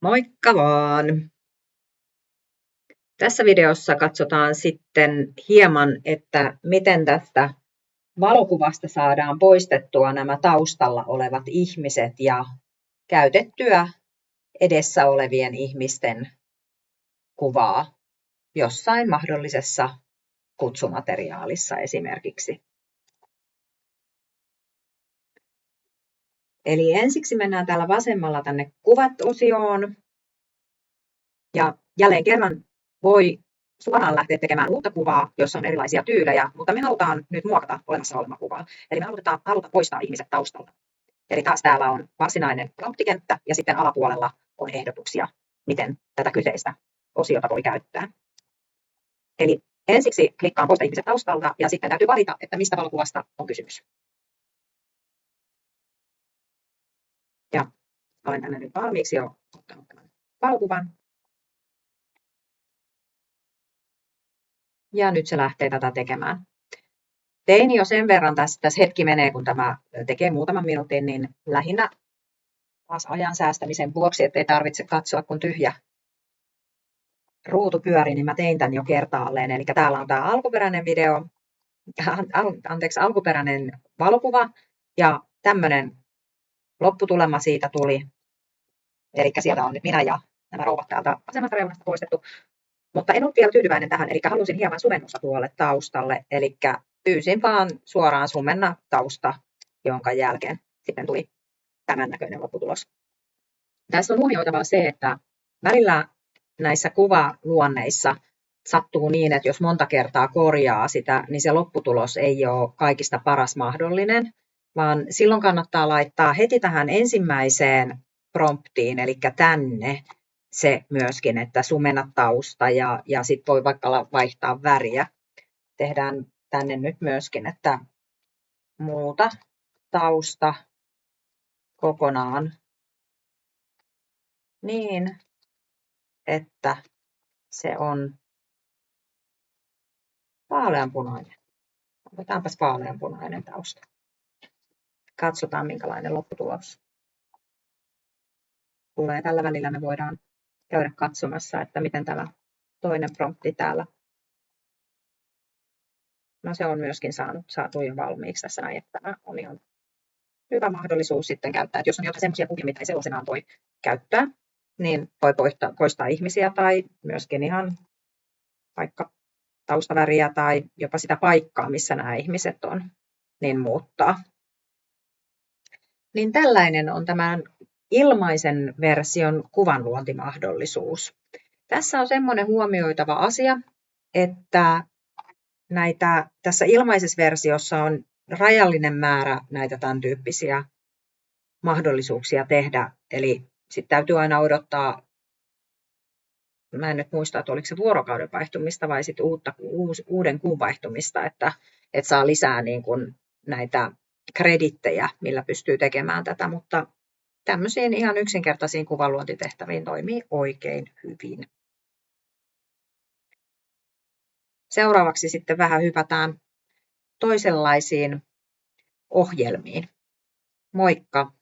Moikka vaan! Tässä videossa katsotaan sitten hieman, että miten tästä valokuvasta saadaan poistettua nämä taustalla olevat ihmiset ja käytettyä edessä olevien ihmisten kuvaa jossain mahdollisessa kutsumateriaalissa esimerkiksi. Eli ensiksi mennään täällä vasemmalla tänne kuvat-osioon ja jälleen kerran voi suoraan lähteä tekemään uutta kuvaa, jossa on erilaisia tyylejä, mutta me halutaan nyt muokata olemassa olevaa kuvaa. Eli me halutaan poistaa ihmiset taustalta. Eli taas täällä on varsinainen promptikenttä ja sitten alapuolella on ehdotuksia, miten tätä kyseistä osiota voi käyttää. Eli ensiksi klikkaan poista ihmiset taustalta ja sitten täytyy valita, että mistä valokuvasta on kysymys. Ja olen tänne nyt valmiiksi jo ottanut tämän valokuvan. Ja nyt se lähtee tätä tekemään. Tein jo sen verran, tässä hetki menee, kun tämä tekee muutaman minuutin, niin lähinnä taas ajan säästämisen vuoksi, ettei tarvitse katsoa, kun tyhjä ruutu pyörii, niin mä tein tämän jo kertaalleen. Eli täällä on tämä alkuperäinen video, alkuperäinen valokuva ja tämmöinen lopputulema siitä tuli. Eli siellä on nyt minä ja nämä rouvat täältä vasemmasta reunasta poistettu. Mutta en ollut vielä tyytyväinen tähän, eli halusin hieman sumennusta tuolle taustalle. Eli pyysin vaan suoraan sumenna tausta, jonka jälkeen sitten tuli tämän näköinen lopputulos. Tässä on huomioitavaa se, että välillä näissä kuvaluonneissa sattuu niin, että jos monta kertaa korjaa sitä, niin se lopputulos ei ole kaikista paras mahdollinen, vaan silloin kannattaa laittaa heti tähän ensimmäiseen promptiin, eli tänne se myöskin, että sumenna tausta ja sitten voi vaikka vaihtaa väriä. Tehdään tänne nyt myöskin, että muuta tausta kokonaan niin, että se on vaaleanpunainen. Otetaanpas vaaleanpunainen tausta. Katsotaan, minkälainen lopputulos tulee. Tällä välillä me voidaan käydä katsomassa, että miten tämä toinen prompti täällä. No se on myöskin saatu jo valmiiksi tässä näin, että tämä on ihan hyvä mahdollisuus sitten käyttää. Että jos on jotain sellaisia kuvia, mitä ei sellaisenaan voi käyttää, niin voi poistaa ihmisiä tai myöskin ihan vaikka taustaväriä tai jopa sitä paikkaa, missä nämä ihmiset on, niin muuttaa. Niin tällainen on tämän ilmaisen version kuvanluontimahdollisuus. Tässä on semmoinen huomioitava asia, että tässä ilmaisessa versiossa on rajallinen määrä näitä tämän tyyppisiä mahdollisuuksia tehdä. Eli sitten täytyy aina odottaa, mä en nyt muista, että oliko se vuorokauden vaihtumista vai sitten uuden kuun vaihtumista, että saa lisää niin kuin näitä kredittejä, millä pystyy tekemään tätä, mutta tämmöisiin ihan yksinkertaisiin kuvanluontitehtäviin toimii oikein hyvin. Seuraavaksi sitten vähän hypätään toisenlaisiin ohjelmiin. Moikka!